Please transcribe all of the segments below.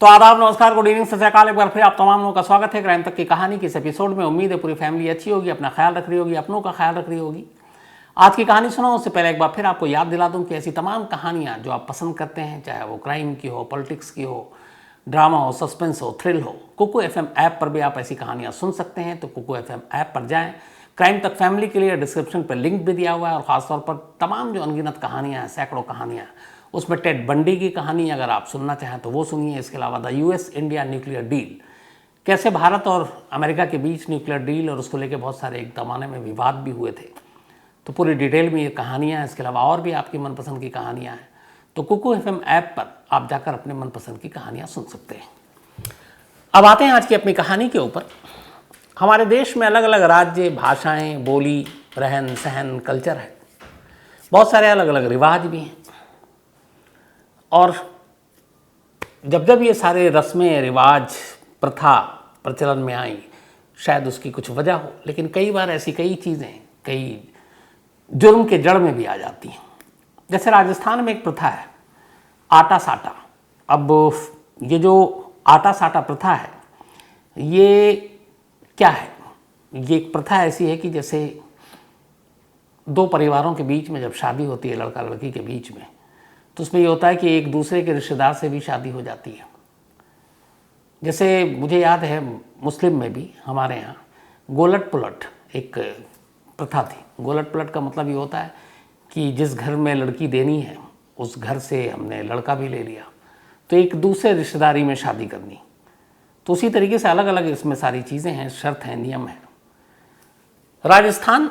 तो आदाब, नमस्कार, गुड इवनिंग, सत श्री अकाल। एक बार फिर आप तमाम लोगों का स्वागत है क्राइम तक की कहानी के इस एपिसोड में। उम्मीद है पूरी फैमिली अच्छी होगी, अपना ख्याल रख रही होगी, अपनों का ख्याल रख रही होगी। आज की कहानी सुनाऊं उससे पहले एक बार फिर आपको याद दिला दूं कि ऐसी तमाम कहानियां जो आप पसंद करते हैं, चाहे वो क्राइम की हो, पॉलिटिक्स की हो, ड्रामा हो, सस्पेंस हो, थ्रिल हो, कुकू एफएम ऐप पर भी आप ऐसी कहानियां सुन सकते हैं। तो कुकू एफएम ऐप पर जाएं, क्राइम तक फैमिली के लिए डिस्क्रिप्शन पर लिंक भी दिया हुआ है। और ख़ासतौर पर तमाम जो अनगिनत कहानियाँ हैं, सैकड़ों कहानियाँ, उसमें टेड बंडी की कहानी अगर आप सुनना चाहें तो वो सुनिए। इसके अलावा the US India nuclear deal, कैसे भारत और अमेरिका के बीच न्यूक्लियर डील और उसको लेकर बहुत सारे एक ज़माने में विवाद भी हुए थे, तो पूरी डिटेल में ये कहानियाँ हैं। इसके अलावा और भी आपकी मनपसंद की कहानियाँ हैं। तो कुकू एफएम ऐप पर आप जाकर अपने मनपसंद की कहानियाँ सुन सकते हैं। अब आते हैं आज की अपनी कहानी के ऊपर। हमारे देश में अलग अलग राज्य, भाषाएं, बोली, रहन सहन, कल्चर है। बहुत सारे अलग अलग रिवाज भी हैं। और जब जब ये सारे रस्में, रिवाज, प्रथा प्रचलन में आई, शायद उसकी कुछ वजह हो, लेकिन कई बार ऐसी कई चीज़ें कई जुर्म के जड़ में भी आ जाती हैं। जैसे राजस्थान में एक प्रथा है, आटा साटा। अब ये जो आटा साटा प्रथा है, ये क्या है? ये एक प्रथा ऐसी है कि जैसे दो परिवारों के बीच में जब शादी होती है, लड़का लड़की के बीच में, तो उसमें ये होता है कि एक दूसरे के रिश्तेदार से भी शादी हो जाती है। जैसे मुझे याद है मुस्लिम में भी हमारे यहाँ गोलट पुलट एक प्रथा थी। गोलट पुलट का मतलब ये होता है कि जिस घर में लड़की देनी है उस घर से हमने लड़का भी ले लिया, तो एक दूसरे रिश्तेदारी में शादी करनी। तो उसी तरीके से अलग अलग इसमें सारी चीज़ें हैं, शर्त हैं, नियम है। राजस्थान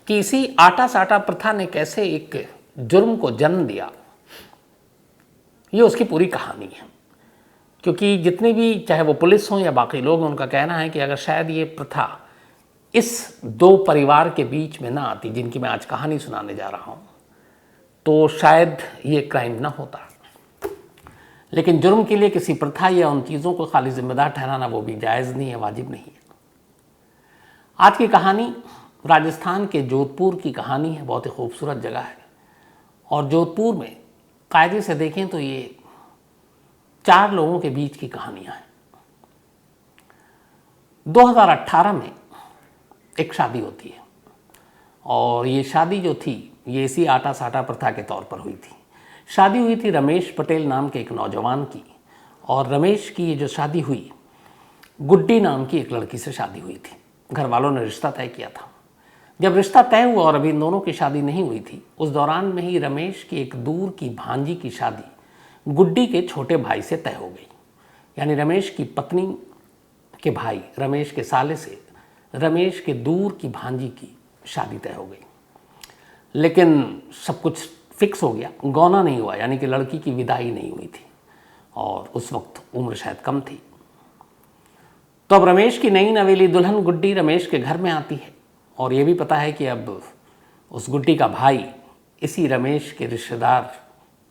की इसी आटा साटा प्रथा ने कैसे एक जुर्म को जन्म दिया, ये उसकी पूरी कहानी है। क्योंकि जितने भी, चाहे वो पुलिस हो या बाकी लोग, उनका कहना है कि अगर शायद ये प्रथा इस दो परिवार के बीच में ना आती जिनकी मैं आज कहानी सुनाने जा रहा हूँ, तो शायद ये क्राइम ना होता। लेकिन जुर्म के लिए किसी प्रथा या उन चीज़ों को खाली जिम्मेदार ठहराना वो भी जायज़ नहीं है, वाजिब नहीं है। आज की कहानी राजस्थान के जोधपुर की कहानी है। बहुत ही खूबसूरत जगह है। और जोधपुर में कायदे से देखें तो ये 4 लोगों के बीच की कहानियां हैं। 2018 में एक शादी होती है और ये शादी जो थी ये इसी आटा साटा प्रथा के तौर पर हुई थी। शादी हुई थी रमेश पटेल नाम के एक नौजवान की। और रमेश की ये जो शादी हुई, गुड्डी नाम की एक लड़की से शादी हुई थी। घर वालों ने रिश्ता तय किया था। जब रिश्ता तय हुआ और अभी इन दोनों की शादी नहीं हुई थी, उस दौरान में ही रमेश की एक दूर की भांजी की शादी गुड्डी के छोटे भाई से तय हो गई। यानी रमेश की पत्नी के भाई, रमेश के साले से रमेश के दूर की भांजी की शादी तय हो गई। लेकिन सब कुछ फिक्स हो गया, गौना नहीं हुआ, यानी कि लड़की की विदाई नहीं हुई थी। और उस वक्त उम्र शायद कम थी। तो अब रमेश की नई नवेली दुल्हन गुड्डी रमेश के घर में आती है और ये भी पता है कि अब उस गुड्डी का भाई इसी रमेश के रिश्तेदार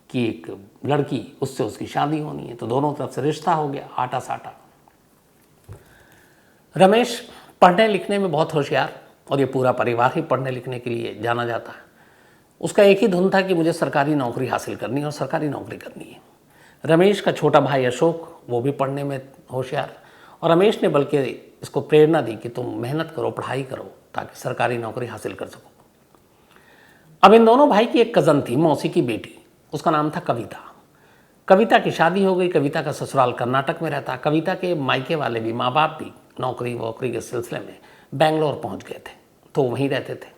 की एक लड़की, उससे उसकी शादी होनी है। तो दोनों तरफ से रिश्ता हो गया, आटा साटा। रमेश पढ़ने लिखने में बहुत होशियार, और ये पूरा परिवार ही पढ़ने लिखने के लिए जाना जाता है। उसका एक ही धुन था कि मुझे सरकारी नौकरी हासिल करनी है और सरकारी नौकरी करनी है। रमेश का छोटा भाई अशोक, वो भी पढ़ने में होशियार, और रमेश ने बल्कि इसको प्रेरणा दी कि तुम मेहनत करो, पढ़ाई करो, ताकि सरकारी नौकरी हासिल कर सको। अब इन दोनों भाई की एक कज़न थी, मौसी की बेटी, उसका नाम था कविता। कविता की शादी हो गई। कविता का ससुराल कर्नाटक में रहता। कविता के मायके वाले भी, माँ बाप भी नौकरी वोकरी के सिलसिले में बेंगलोर पहुँच गए थे, तो वहीं रहते थे।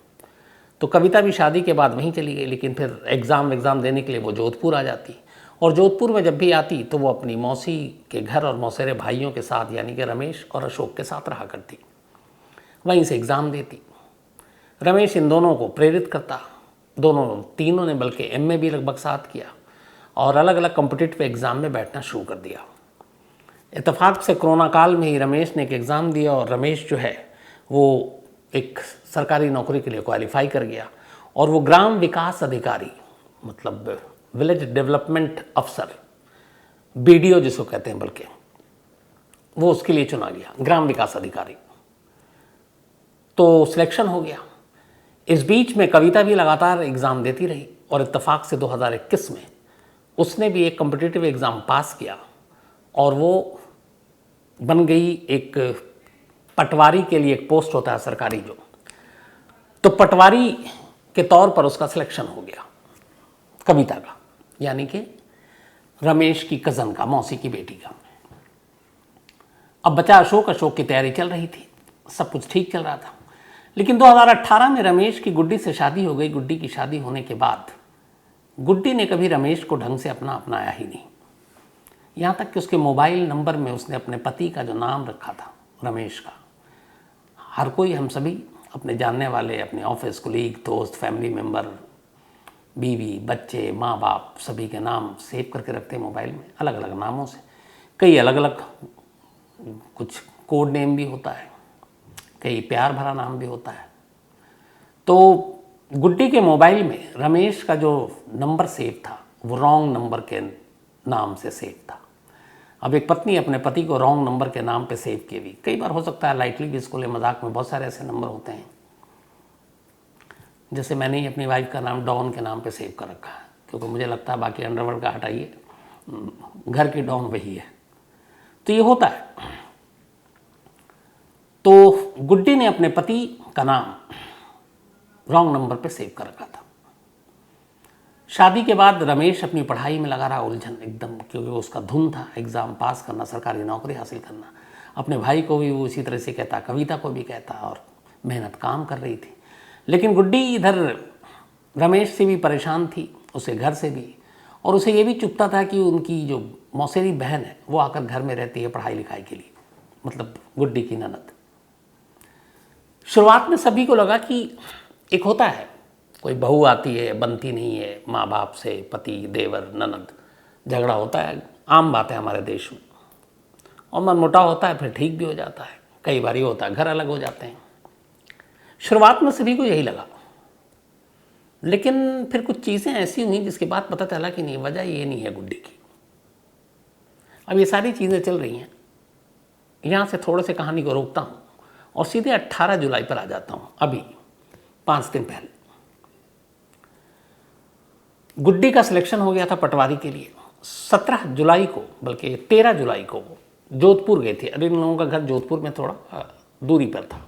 तो कविता भी शादी के बाद वहीं चली गई, लेकिन फिर एग्ज़ाम देने के लिए वो जोधपुर आ जाती। और जोधपुर में जब भी आती तो वो अपनी मौसी के घर और मौसेरे भाइयों के साथ, यानी कि रमेश और अशोक के साथ रहा करती। वहीं से एग्ज़ाम देती। रमेश इन दोनों को प्रेरित करता। तीनों ने बल्कि एमए भी लगभग साथ किया और अलग अलग कॉम्पिटिटिव एग्ज़ाम में बैठना शुरू कर दिया। इत्तेफाक से कोरोना काल में ही रमेश ने एक एग्ज़ाम दिया और रमेश जो है वो एक सरकारी नौकरी के लिए क्वालिफाई कर गया। और वो ग्राम विकास अधिकारी, मतलब विलेज डेवलपमेंट अफसर, बीडीओ जिसको कहते हैं, बल्कि वो उसके लिए चुना गया, ग्राम विकास अधिकारी। तो सिलेक्शन हो गया। इस बीच में कविता भी लगातार एग्ज़ाम देती रही और इत्तेफाक से 2021 में उसने भी एक कॉम्पिटिटिव एग्ज़ाम पास किया और वो बन गई एक पटवारी के लिए। एक पोस्ट होता है सरकारी जो, तो पटवारी के तौर पर उसका सिलेक्शन हो गया कविता का, यानी कि रमेश की कज़न का, मौसी की बेटी का। अब बचा अशोक। अशोक की तैयारी चल रही थी, सब कुछ ठीक चल रहा था। लेकिन 2018 में रमेश की गुड्डी से शादी हो गई। गुड्डी की शादी होने के बाद गुड्डी ने कभी रमेश को ढंग से अपनाया ही नहीं। यहाँ तक कि उसके मोबाइल नंबर में उसने अपने पति का जो नाम रखा था रमेश का, हर कोई, हम सभी अपने जानने वाले, अपने ऑफिस कोलीग, दोस्त, फैमिली मेम्बर, बीवी, बच्चे, माँ बाप, सभी के नाम सेव करके रखते हैं मोबाइल में अलग अलग नामों से। कई अलग अलग, कुछ कोड नेम भी होता है, कई प्यार भरा नाम भी होता है। तो गुड्डी के मोबाइल में रमेश का जो नंबर सेव था वो रॉन्ग नंबर के नाम से सेव था। अब एक पत्नी अपने पति को रॉन्ग नंबर के नाम पे सेव किए भी, कई बार हो सकता है लाइटली भी इसको ले, मजाक में, बहुत सारे ऐसे नंबर होते हैं। जैसे मैंने ही अपनी वाइफ का नाम डॉन के नाम पे सेव कर रखा है, क्योंकि मुझे लगता है बाकी अंडरवर्ल्ड का हटाइए, घर की डॉन वही है। तो ये होता है। तो गुड्डी ने अपने पति का नाम रॉन्ग नंबर पे सेव कर रखा था। शादी के बाद रमेश अपनी पढ़ाई में लगा रहा, उलझन एकदम, क्योंकि उसका धुन था एग्ज़ाम पास करना, सरकारी नौकरी हासिल करना। अपने भाई को भी वो इसी तरह से कहता, कविता को भी कहता, और मेहनत काम कर रही थी। लेकिन गुड्डी इधर रमेश से भी परेशान थी, उसे घर से भी, और उसे ये भी चुभता था कि उनकी जो मौसेरी बहन है वो आकर घर में रहती है पढ़ाई लिखाई के लिए, मतलब गुड्डी की ननद। शुरुआत में सभी को लगा कि एक होता है, कोई बहू आती है, बनती नहीं है, माँ बाप से, पति, देवर, ननद, झगड़ा होता है, आम बात है हमारे देश में, और मनमुटाव होता है, फिर ठीक भी हो जाता है। कई बार ये होता है घर अलग हो जाते हैं। शुरुआत में सभी को यही लगा, लेकिन फिर कुछ चीज़ें ऐसी हुई जिसके बाद पता चला कि नहीं, वजह ये नहीं है गुड्डी की। अब ये सारी चीज़ें चल रही हैं। यहाँ से थोड़े से कहानी को रोकता हूँ और सीधे 18 जुलाई पर आ जाता हूँ। अभी 5 दिन पहले गुड्डी का सिलेक्शन हो गया था पटवारी के लिए। 17 जुलाई को, बल्कि 13 जुलाई को जोधपुर गए थे। अरे इन लोगों का घर जोधपुर में थोड़ा दूरी पर था,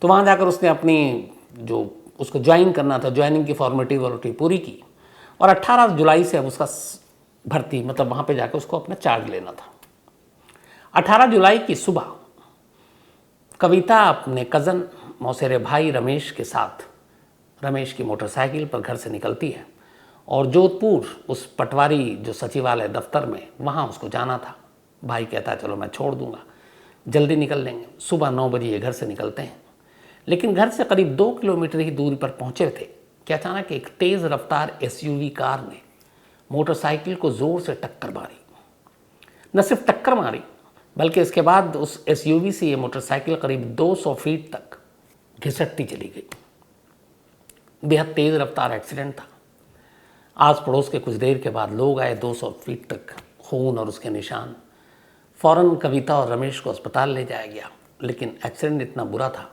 तो वहाँ जाकर उसने अपनी जो उसको ज्वाइन करना था, ज्वाइनिंग की फॉर्मेलिटी पूरी की, और 18 जुलाई से अब उसका भर्ती, मतलब वहाँ पे जाकर उसको अपना चार्ज लेना था। 18 जुलाई की सुबह कविता अपने कज़न मौसेरे भाई रमेश के साथ, रमेश की मोटरसाइकिल पर घर से निकलती है और जोधपुर उस पटवारी जो सचिवालय दफ्तर में, वहाँ उसको जाना था। भाई कहता है चलो मैं छोड़ दूंगा, जल्दी निकल लेंगे। सुबह 9 बजे ये घर से निकलते हैं, लेकिन घर से करीब 2 किलोमीटर ही दूरी पर पहुँचे थे कि अचानक एक तेज़ रफ्तार SUV कार ने मोटरसाइकिल को ज़ोर से टक्कर मारी। न सिर्फ टक्कर मारी, बल्कि इसके बाद उस SUV से ये मोटरसाइकिल करीब 200 फीट तक घिसटती चली गई। बेहद तेज़ रफ्तार एक्सीडेंट था। आस पड़ोस के कुछ देर के बाद लोग आए, 200 फीट तक खून और उसके निशान। फ़ौरन कविता और रमेश को अस्पताल ले जाया गया, लेकिन एक्सीडेंट इतना बुरा था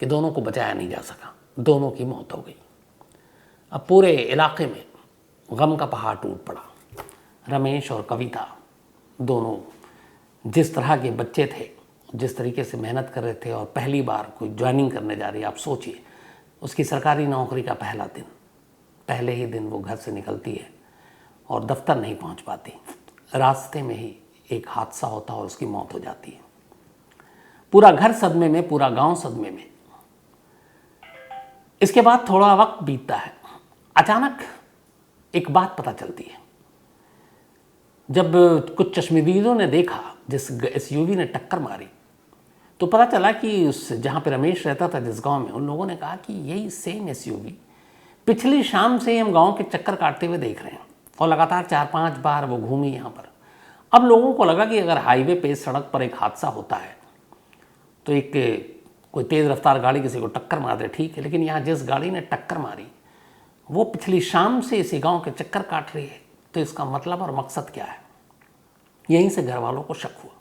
कि दोनों को बचाया नहीं जा सका, दोनों की मौत हो गई। अब पूरे इलाके में गम का पहाड़ टूट पड़ा। रमेश और कविता दोनों जिस तरह के बच्चे थे, जिस तरीके से मेहनत कर रहे थे, और पहली बार कोई ज्वाइनिंग करने जा रही है। आप सोचिए, उसकी सरकारी नौकरी का पहला दिन, पहले ही दिन वो घर से निकलती है और दफ्तर नहीं पहुंच पाती। रास्ते में ही एक हादसा होता है और उसकी मौत हो जाती है। पूरा घर सदमे में, पूरा गांव सदमे में। इसके बाद थोड़ा वक्त बीतता है, अचानक एक बात पता चलती है। जब कुछ चश्मदीदों ने देखा जिस SUV ने टक्कर मारी, तो पता चला कि उस जहाँ पे रमेश रहता था, जिस गांव में, उन लोगों ने कहा कि यही सेम SUV पिछली शाम से हम गांव के चक्कर काटते हुए देख रहे हैं, और लगातार 4-5 बार वो घूमी यहाँ पर। अब लोगों को लगा कि अगर हाईवे पे, सड़क पर एक हादसा होता है तो एक कोई तेज़ रफ्तार गाड़ी किसी को टक्कर मार दे, ठीक है, लेकिन यहाँ जिस गाड़ी ने टक्कर मारी वो पिछली शाम से इसी गांव के चक्कर काट रही है, तो इसका मतलब और मकसद क्या है? यहीं से घर वालों को शक हुआ।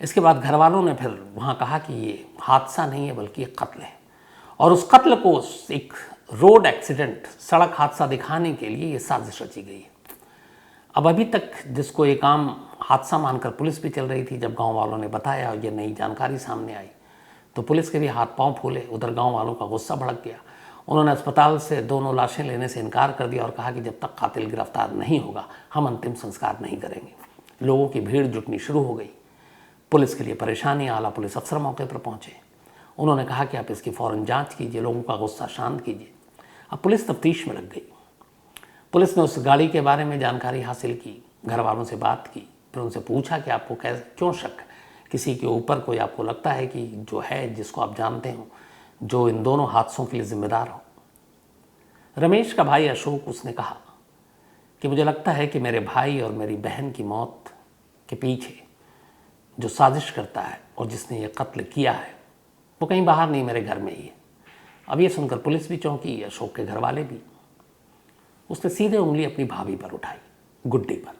इसके बाद घर वालों ने फिर वहाँ कहा कि ये हादसा नहीं है बल्कि ये कत्ल है, और उस कत्ल को एक रोड एक्सीडेंट, सड़क हादसा दिखाने के लिए ये साजिश रची गई है। अब अभी तक जिसको एक आम हादसा मानकर पुलिस भी चल रही थी। जब गांव वालों ने बताया और ये नई जानकारी सामने आई तो पुलिस के भी हाथ पांव फूले। उधर गांव वालों का गुस्सा भड़क गया। उन्होंने अस्पताल से दोनों लाशें लेने से इनकार कर दिया और कहा कि जब तक कातिल गिरफ्तार नहीं होगा हम अंतिम संस्कार नहीं करेंगे। लोगों की भीड़ जुटनी शुरू हो गई। पुलिस के लिए परेशानी। आला पुलिस अफसर मौके पर पहुंचे। उन्होंने कहा कि आप इसकी फ़ौरन जांच कीजिए, लोगों का गुस्सा शांत कीजिए। अब पुलिस तफ्तीश में लग गई। पुलिस ने उस गाड़ी के बारे में जानकारी हासिल की, घर वालों से बात की, फिर उनसे पूछा कि आपको क्यों शक किसी के ऊपर कोई आपको लगता है कि जो है, जिसको आप जानते हो, जो इन दोनों हादसों के लिए जिम्मेदार हो। रमेश का भाई अशोक, उसने कहा कि मुझे लगता है कि मेरे भाई और मेरी बहन की मौत के पीछे जो साजिश करता है और जिसने ये कत्ल किया है वो कहीं बाहर नहीं, मेरे घर में ही है। अब ये सुनकर पुलिस भी चौंकी, अशोक के घर वाले भी। उसने सीधे उंगली अपनी भाभी पर उठाई, गुड्डी पर।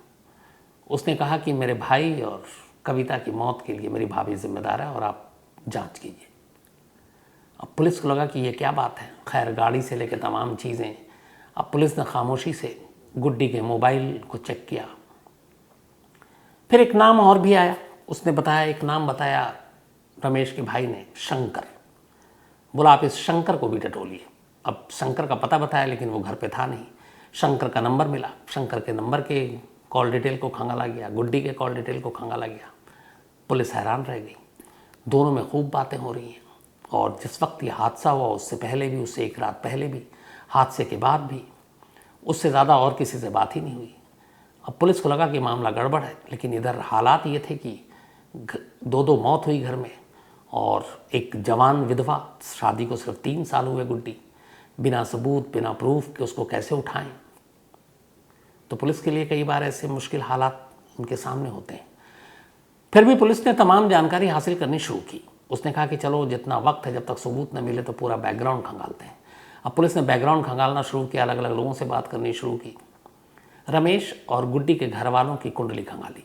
उसने कहा कि मेरे भाई और कविता की मौत के लिए मेरी भाभी जिम्मेदार है और आप जांच कीजिए। अब पुलिस को लगा कि ये क्या बात है। खैर, गाड़ी से लेकर तमाम चीज़ें। अब पुलिस ने खामोशी से गुड्डी के मोबाइल को चेक किया। फिर एक नाम और भी आया। उसने बताया, एक नाम बताया रमेश के भाई ने, शंकर। बोला आप इस शंकर को भी टटोलिए। अब शंकर का पता बताया, लेकिन वो घर पे था नहीं। शंकर का नंबर मिला। शंकर के नंबर के कॉल डिटेल को खंगाला गया, गुड्डी के कॉल डिटेल को खंगाला गया। पुलिस हैरान रह गई। दोनों में खूब बातें हो रही हैं। और जिस वक्त ये हादसा हुआ उससे पहले भी, उससे एक रात पहले भी, हादसे के बाद भी, उससे ज़्यादा और किसी से बात ही नहीं हुई। अब पुलिस को लगा कि मामला गड़बड़ है, लेकिन इधर हालात ये थे कि दो मौत हुई घर में और एक जवान विधवा, शादी को सिर्फ 3 साल हुए गुड्डी, बिना सबूत, बिना प्रूफ कि उसको कैसे उठाएं। तो पुलिस के लिए कई बार ऐसे मुश्किल हालात उनके सामने होते हैं। फिर भी पुलिस ने तमाम जानकारी हासिल करनी शुरू की। उसने कहा कि चलो जितना वक्त है, जब तक सबूत न मिले तो पूरा बैकग्राउंड खंगालते हैं। अब पुलिस ने बैकग्राउंड खंगालना शुरू किया, अलग अलग लोगों से बात करनी शुरू की। रमेश और गुड्डी के घर वालों की कुंडली खंगाली।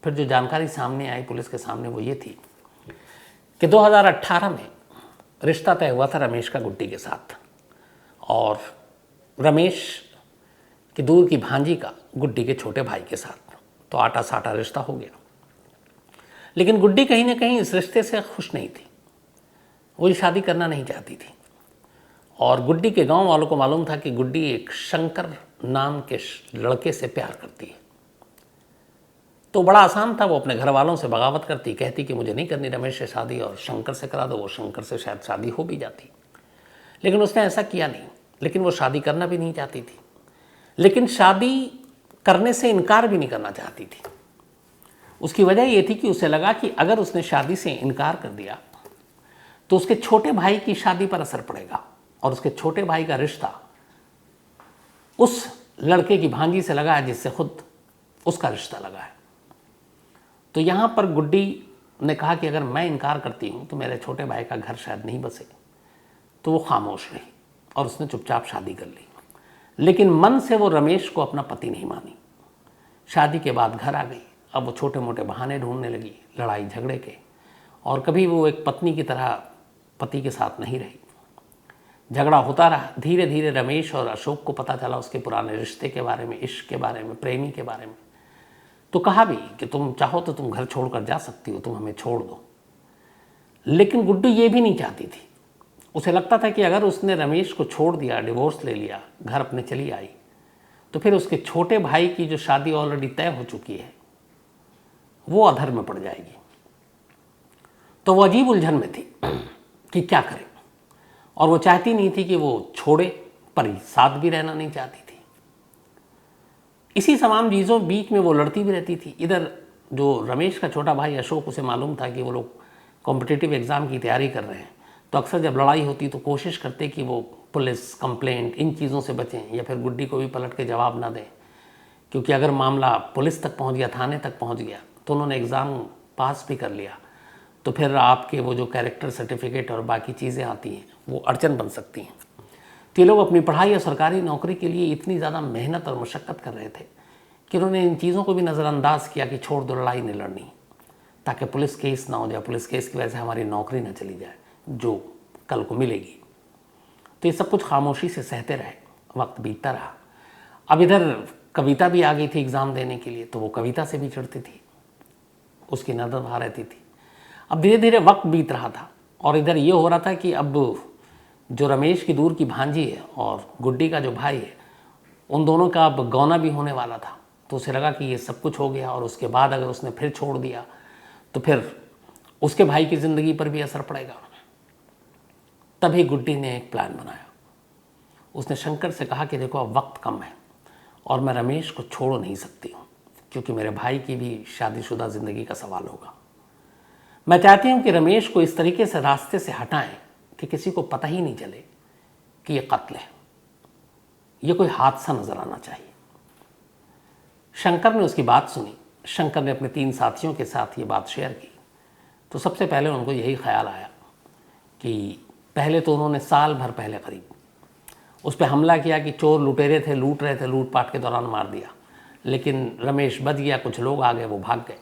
फिर जो जानकारी सामने आई पुलिस के सामने वो ये थी कि 2018 में रिश्ता तय हुआ था रमेश का गुड्डी के साथ, और रमेश की दूर की भांजी का गुड्डी के छोटे भाई के साथ। तो आटा साटा रिश्ता हो गया। लेकिन गुड्डी कहीं ना कहीं इस रिश्ते से खुश नहीं थी। वो शादी करना नहीं चाहती थी। और गुड्डी के गांव वालों को मालूम था कि गुड्डी एक शंकर नाम के लड़के से प्यार करती है। तो बड़ा आसान था, वो अपने घर वालों से बगावत करती, कहती कि मुझे नहीं करनी रमेश से शादी और शंकर से करा दो। वो शंकर से शायद शादी हो भी जाती, लेकिन उसने ऐसा किया नहीं। लेकिन वो शादी करना भी नहीं चाहती थी, लेकिन शादी करने से इनकार भी नहीं करना चाहती थी। उसकी वजह ये थी कि उसे लगा कि अगर उसने शादी से इनकार कर दिया तो उसके छोटे भाई की शादी पर असर पड़ेगा और उसके छोटे भाई का रिश्ता उस लड़के की भांजी से लगा है जिससे खुद उसका रिश्ता लगा है। तो यहाँ पर गुड्डी ने कहा कि अगर मैं इनकार करती हूँ तो मेरे छोटे भाई का घर शायद नहीं बसे। तो वो खामोश रही और उसने चुपचाप शादी कर ली। लेकिन मन से वो रमेश को अपना पति नहीं मानी। शादी के बाद घर आ गई। अब वो छोटे मोटे बहाने ढूंढने लगी, लड़ाई झगड़े के, और कभी वो एक पत्नी की तरह पति के साथ नहीं रही। झगड़ा होता रहा। धीरे धीरे रमेश और अशोक को पता चला उसके पुराने रिश्ते के बारे में, इश्क के बारे में, प्रेमी के बारे में। तो कहा भी कि तुम चाहो तो तुम घर छोड़कर जा सकती हो, तुम हमें छोड़ दो। लेकिन गुड्डी ये भी नहीं चाहती थी। उसे लगता था कि अगर उसने रमेश को छोड़ दिया, डिवोर्स ले लिया, घर अपने चली आई, तो फिर उसके छोटे भाई की जो शादी ऑलरेडी तय हो चुकी है वो अधर में पड़ जाएगी। तो वो अजीब उलझन में थी कि क्या करे। और वो चाहती नहीं थी कि वो छोड़े, पर साथ भी रहना नहीं चाहती थी। इसी तमाम चीज़ों बीच में वो लड़ती भी रहती थी। इधर जो रमेश का छोटा भाई अशोक, उसे मालूम था कि वो लोग कॉम्पिटिटिव एग्ज़ाम की तैयारी कर रहे हैं। तो अक्सर जब लड़ाई होती तो कोशिश करते कि वो पुलिस कंप्लेंट इन चीज़ों से बचें या फिर गुड्डी को भी पलट के जवाब ना दें, क्योंकि अगर मामला पुलिस तक पहुंच गया, थाने तक पहुंच गया, तो उन्होंने एग्ज़ाम पास भी कर लिया तो फिर आपके वो जो कैरेक्टर सर्टिफिकेट और बाकी चीज़ें आती हैं वो अड़चन बन सकती हैं। तो ये लोग अपनी पढ़ाई और सरकारी नौकरी के लिए इतनी ज़्यादा मेहनत और मशक्क़त कर रहे थे कि उन्होंने इन चीज़ों को भी नज़रअंदाज किया कि छोड़ दो, लड़ाई नहीं लड़नी, ताकि पुलिस केस ना हो जाए, पुलिस केस की वजह से हमारी नौकरी ना चली जाए जो कल को मिलेगी। तो ये सब कुछ खामोशी से सहते रहे। वक्त बीतता रहा। अब इधर कविता भी आ गई थी एग्ज़ाम देने के लिए, तो वो कविता से भी चिढ़ती थी, उसकी नज़र वहाँ रहती थी। अब धीरे धीरे वक्त बीत रहा था और इधर ये हो रहा था कि अब जो रमेश की दूर की भांजी है और गुड्डी का जो भाई है, उन दोनों का अब गौना भी होने वाला था। तो उसे लगा कि ये सब कुछ हो गया और उसके बाद अगर उसने फिर छोड़ दिया तो फिर उसके भाई की ज़िंदगी पर भी असर पड़ेगा। तभी गुड्डी ने एक प्लान बनाया। उसने शंकर से कहा कि देखो अब वक्त कम है और मैं रमेश को छोड़ नहीं सकती हूँ, क्योंकि मेरे भाई की भी शादीशुदा ज़िंदगी का सवाल होगा। मैं चाहती हूँ कि रमेश को इस तरीके से रास्ते से हटाएं कि किसी को पता ही नहीं चले कि ये कत्ल है, ये कोई हादसा नज़र आना चाहिए। शंकर ने उसकी बात सुनी। शंकर ने अपने 3 साथियों के साथ ये बात शेयर की। तो सबसे पहले उनको यही ख्याल आया कि पहले तो उन्होंने साल भर पहले करीब उस पर हमला किया कि चोर लुटेरे थे, लूट रहे थे, लूटपाट के दौरान मार दिया, लेकिन रमेश बच गया, कुछ लोग आ गए, वो भाग गए।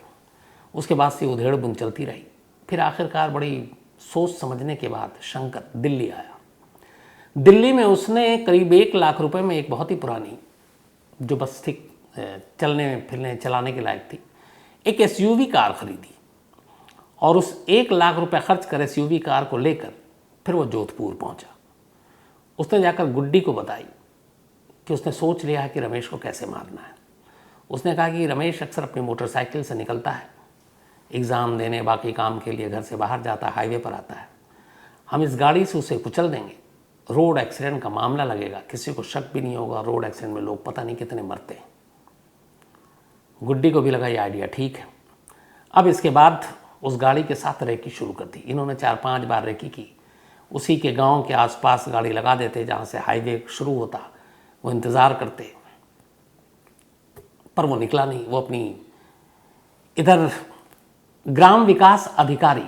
उसके बाद से उधेड़ बुन चलती रही। फिर आखिरकार बड़ी सोच समझने के बाद शंकर दिल्ली आया। दिल्ली में उसने करीब 1 लाख रुपए में एक बहुत ही पुरानी, जो बस ठीक चलने फिरने चलाने के लायक थी, एक एसयूवी कार खरीदी और उस 1 लाख रुपए खर्च कर एसयूवी कार को लेकर फिर वो जोधपुर पहुंचा। उसने जाकर गुड्डी को बताई कि उसने सोच लिया है कि रमेश को कैसे मारना है। उसने कहा कि रमेश अक्सर अपनी मोटरसाइकिल से निकलता है, एग्ज़ाम देने, बाकी काम के लिए घर से बाहर जाता है, हाईवे पर आता है। हम इस गाड़ी से उसे कुचल देंगे, रोड एक्सीडेंट का मामला लगेगा, किसी को शक भी नहीं होगा। रोड एक्सीडेंट में लोग पता नहीं कितने मरते हैं। गुड्डी को भी लगा ये आइडिया ठीक है। अब इसके बाद उस गाड़ी के साथ रेकी शुरू कर दी। इन्होंने 4-5 बार रेकी की। उसी के गांव के आसपास गाड़ी लगा देते जहाँ से हाईवे शुरू होता, वो इंतज़ार करते, पर वो निकला नहीं। वो अपनी इधर ग्राम विकास अधिकारी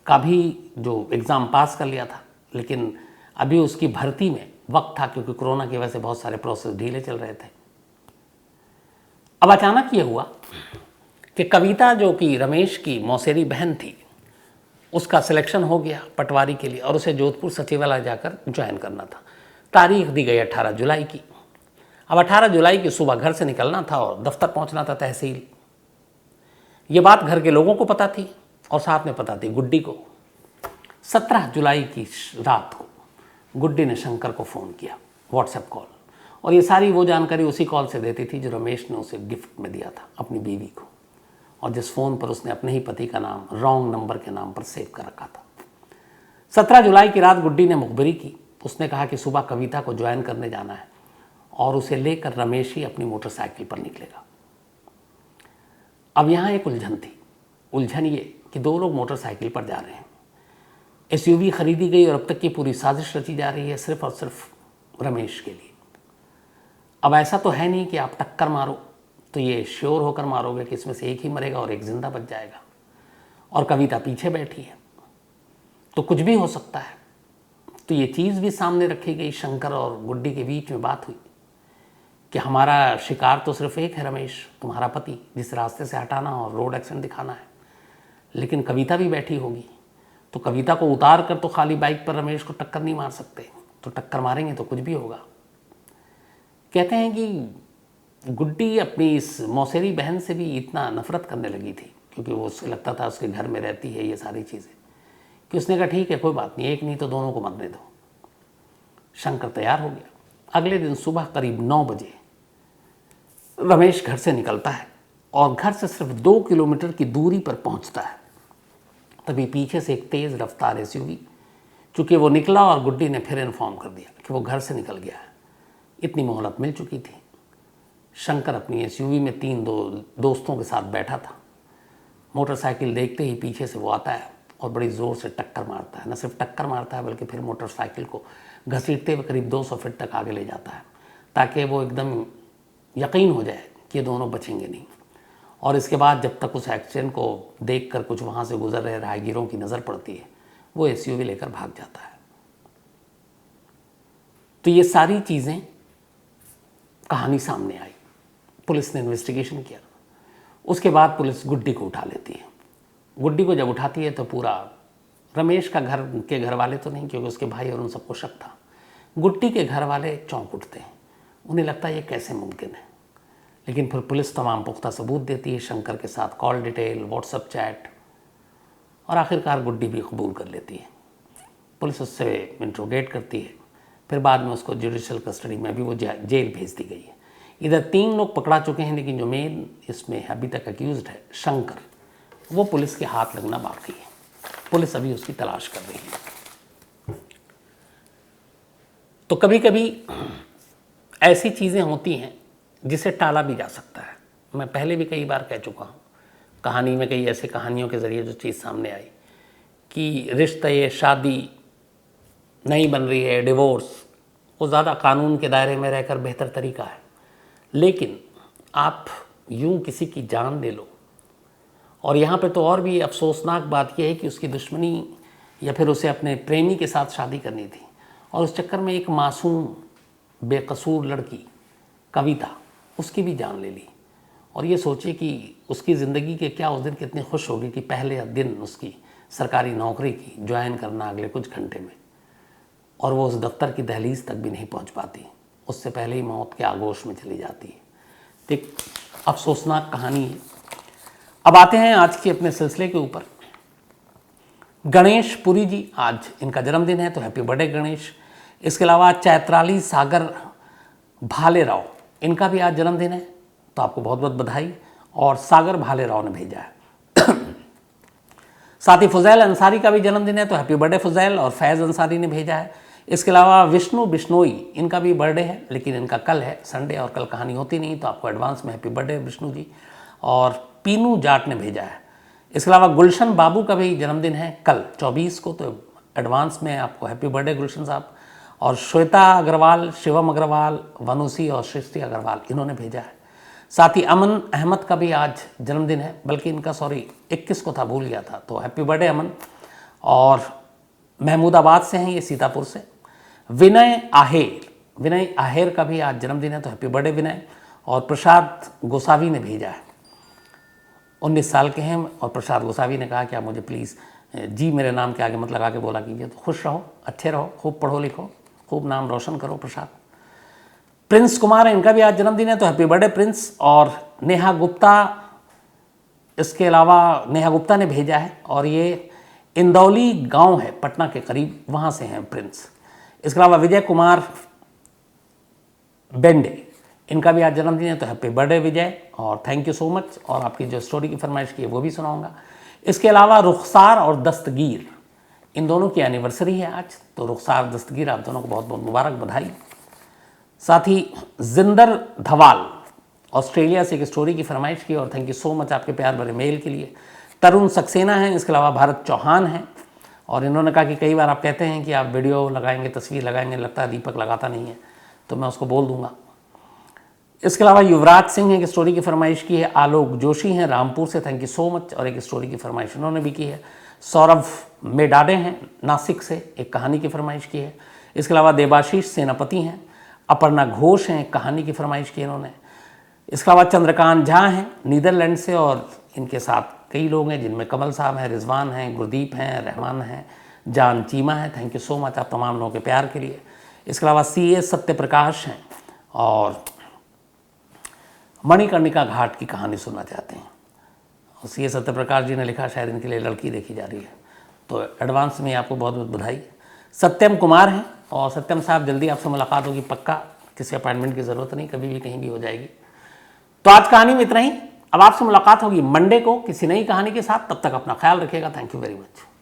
का भी जो एग्ज़ाम पास कर लिया था, लेकिन अभी उसकी भर्ती में वक्त था, क्योंकि कोरोना की वजह से बहुत सारे प्रोसेस ढीले चल रहे थे। अब अचानक ये हुआ कि कविता, जो कि रमेश की मौसेरी बहन थी, उसका सिलेक्शन हो गया पटवारी के लिए और उसे जोधपुर सचिवालय जाकर ज्वाइन करना था। तारीख दी गई 18 जुलाई की। अब 18 जुलाई की सुबह घर से निकलना था और दफ्तर पहुंचना था, तहसील। ये बात घर के लोगों को पता थी और साथ में पता थी गुड्डी को। 17 जुलाई की रात को गुड्डी ने शंकर को फ़ोन किया, व्हाट्सएप कॉल, और ये सारी वो जानकारी उसी कॉल से देती थी जो रमेश ने उसे गिफ्ट में दिया था अपनी बीवी को, और जिस फ़ोन पर उसने अपने ही पति का नाम रॉन्ग नंबर के नाम पर सेव कर रखा था। 17 जुलाई की रात गुड्डी ने मुखबिरी की। उसने कहा कि सुबह कविता को ज्वाइन करने जाना है और उसे लेकर रमेश ही अपनी मोटरसाइकिल पर निकलेगा। अब यहाँ एक उलझन थी। उलझन ये कि 2 लोग मोटरसाइकिल पर जा रहे हैं, एसयूवी खरीदी गई और अब तक की पूरी साजिश रची जा रही है सिर्फ और सिर्फ रमेश के लिए। अब ऐसा तो है नहीं कि आप टक्कर मारो तो ये श्योर होकर मारोगे कि इसमें से एक ही मरेगा और एक जिंदा बच जाएगा, और कविता पीछे बैठी है, तो कुछ भी हो सकता है। तो ये चीज़ भी सामने रखी गई। शंकर और गुड्डी के बीच में बात हुई कि हमारा शिकार तो सिर्फ एक है, रमेश तुम्हारा पति, जिस रास्ते से हटाना और रोड एक्सीडेंट दिखाना है, लेकिन कविता भी बैठी होगी, तो कविता को उतार कर तो खाली बाइक पर रमेश को टक्कर नहीं मार सकते, तो टक्कर मारेंगे तो कुछ भी होगा। कहते हैं कि गुड्डी अपनी इस मौसेरी बहन से भी इतना नफरत करने लगी थी, क्योंकि वो उसको लगता था उसके घर में रहती है ये सारी चीज़ें, कि उसने कहा ठीक है कोई बात नहीं, एक नहीं तो दोनों को मरने दो। शंकर तैयार हो गया। अगले दिन सुबह करीब 9 बजे रमेश घर से निकलता है और घर से सिर्फ 2 किलोमीटर की दूरी पर पहुंचता है। तभी पीछे से एक तेज़ रफ्तार एसयूवी, चूँकि वो निकला और गुड्डी ने फिर इन्फॉर्म कर दिया कि वो घर से निकल गया है। इतनी मोहलत मिल चुकी थी। शंकर अपनी एसयूवी में 3 दोस्तों के साथ बैठा था। मोटरसाइकिल देखते ही पीछे से वो आता है और बड़ी ज़ोर से टक्कर मारता है। न सिर्फ टक्कर मारता है बल्कि फिर मोटरसाइकिल को घसीटते हुए करीब 200 फीट तक आगे ले जाता है, ताकि वो एकदम यकीन हो जाए कि ये दोनों बचेंगे नहीं। और इसके बाद जब तक उस एक्सीडेंट को देखकर कुछ वहाँ से गुजर रहे राहगीरों की नज़र पड़ती है, वो एसयूवी लेकर भाग जाता है। तो ये सारी चीज़ें कहानी सामने आई। पुलिस ने इन्वेस्टिगेशन किया। उसके बाद पुलिस गुड्डी को उठा लेती है। गुड्डी को जब उठाती है तो पूरा रमेश का घर के घर वाले तो नहीं, क्योंकि उसके भाई और उन सबको शक था। गुड्डी के घर वाले चौंक उठते हैं। उन्हें लगता है ये कैसे मुमकिन है। लेकिन फिर पुलिस तमाम पुख्ता सबूत देती है, शंकर के साथ कॉल डिटेल, व्हाट्सएप चैट, और आखिरकार गुड्डी भी कबूल कर लेती है। पुलिस उससे इंट्रोगेट करती है, फिर बाद में उसको जुडिशल कस्टडी में अभी वो जेल भेज दी गई है। इधर 3 लोग पकड़ा चुके हैं, लेकिन जो मेन इसमें अभी तक अक्यूज्ड है शंकर, वो पुलिस के हाथ लगना बाकी है। पुलिस अभी उसकी तलाश कर रही है। तो कभी कभी ऐसी चीज़ें होती हैं जिसे टाला भी जा सकता है। मैं पहले भी कई बार कह चुका हूँ, कहानी में कई ऐसे कहानियों के ज़रिए जो चीज़ सामने आई कि रिश्ते, शादी नहीं बन रही है, डिवोर्स, वो ज़्यादा कानून के दायरे में रहकर बेहतर तरीका है। लेकिन आप यूं किसी की जान ले लो, और यहाँ पे तो और भी अफसोसनाक बात यह है कि उसकी दुश्मनी या फिर उसे अपने प्रेमी के साथ शादी करनी थी, और उस चक्कर में एक मासूम बेकसूर लड़की कविता, उसकी भी जान ले ली। और ये सोचिए कि उसकी ज़िंदगी के क्या उस दिन कितनी खुश होगी कि पहले दिन उसकी सरकारी नौकरी की ज्वाइन करना अगले कुछ घंटे में, और वो उस दफ्तर की दहलीज तक भी नहीं पहुंच पाती, उससे पहले ही मौत के आगोश में चली जाती है। तो एक अफसोसनाक कहानी है। अब आते हैं आज के अपने सिलसिले के ऊपर। गणेश पुरी जी, आज इनका जन्मदिन है, तो हैप्पी बर्थडे गणेश। इसके अलावा चैत्राली सागर भालेराव, इनका भी आज जन्मदिन है, तो आपको बहुत बहुत बधाई। और सागर भालेराव ने भेजा है। साथ ही फुजैल अंसारी का भी जन्मदिन है, तो हैप्पी बर्थडे फुजैल, और फैज़ अंसारी ने भेजा है। इसके अलावा विष्णु बिश्नोई, इनका भी बर्थडे है, लेकिन इनका कल है, संडे, और कल कहानी होती नहीं, तो आपको एडवांस में हैप्पी बर्थडे विष्णु जी। और पीनू जाट ने भेजा है। इसके अलावा गुलशन बाबू का भी जन्मदिन है कल 24 को, तो एडवांस में आपको हैप्पी बर्थडे गुलशन साहब। और श्वेता अग्रवाल, शिवम अग्रवाल, वनुसी और सृष्टि अग्रवाल, इन्होंने भेजा है। साथ ही अमन अहमद का भी आज जन्मदिन है, बल्कि इनका 21 को था, भूल गया था, तो हैप्पी बर्थडे अमन। और महमूदाबाद से हैं ये, सीतापुर से। विनय आहेर का भी आज जन्मदिन है, तो हैप्पी बर्थडे विनय। और प्रसाद गोसावी ने भेजा है, 19 साल के हैं, और प्रसाद गोसावी ने कहा कि आप मुझे प्लीज़ जी मेरे नाम के आगे मत लगा के बोला कीजिए। तो खुश रहो, अच्छे रहो, खूब पढ़ो लिखो, खूब नाम रोशन करो प्रसाद। प्रिंस कुमार है, इनका भी आज जन्मदिन है, तो हैप्पी बर्थडे प्रिंस। और नेहा गुप्ता, इसके अलावा नेहा गुप्ता ने भेजा है, और ये इंदौली गांव है पटना के करीब, वहाँ से हैं प्रिंस। इसके अलावा विजय कुमार बेंडे, इनका भी आज जन्मदिन है, तो हैप्पी बर्थडे विजय, और थैंक यू सो मच। और आपकी जो स्टोरी की फरमाइश की है वो भी सुनाऊंगा। इसके अलावा रुखसार और दस्तगीर, इन दोनों की एनिवर्सरी है आज, तो रुखसार दस्तगीर, आप दोनों को बहुत बहुत मुबारक, बधाई। साथ ही जिंदर धवाल, ऑस्ट्रेलिया से एक स्टोरी की फरमाइश की, और थैंक यू सो मच आपके प्यार भरे मेल के लिए। तरुण सक्सेना हैं, इसके अलावा भारत चौहान हैं, और इन्होंने कहा कि कई बार आप कहते हैं कि आप वीडियो लगाएंगे, तस्वीर लगाएंगे, लगता है दीपक लगाता नहीं है, तो मैं उसको बोल दूंगा। इसके अलावा युवराज सिंह ने एक स्टोरी की फरमाइश की है। आलोक जोशी हैं रामपुर से, थैंक यू सो मच, और एक स्टोरी की फरमाइश उन्होंने भी की है। सौरभ मेडाडे हैं नासिक से, एक कहानी की फरमाइश की है। इसके अलावा देबाशीष सेनापति हैं। अपर्णा घोष हैं, एक कहानी की फरमाइश की इन्होंने। इसके अलावा चंद्रकांत झा हैं नीदरलैंड से, और इनके साथ कई लोग हैं, जिनमें कमल साहब हैं, रिजवान हैं, गुरदीप हैं, रहमान हैं, जान चीमा है, थैंक यू सो मच आप तमाम लोगों के प्यार के लिए। इसके अलावा CA सत्यप्रकाश हैं, और मणिकर्णिका घाट की कहानी सुनना चाहते हैं। और CA सत्यप्रकाश जी ने लिखा, शायद इनके लिए लड़की देखी जा रही है, तो एडवांस में आपको बहुत बहुत बधाई। सत्यम कुमार हैं, और सत्यम साहब जल्दी आपसे मुलाकात होगी पक्का, किसी अपॉइंटमेंट की ज़रूरत नहीं, कभी भी कहीं भी हो जाएगी। तो आज कहानी में इतना ही। अब आपसे मुलाकात होगी मंडे को किसी नई कहानी के साथ, तब तक अपना ख्याल रखिएगा। Thank you very much.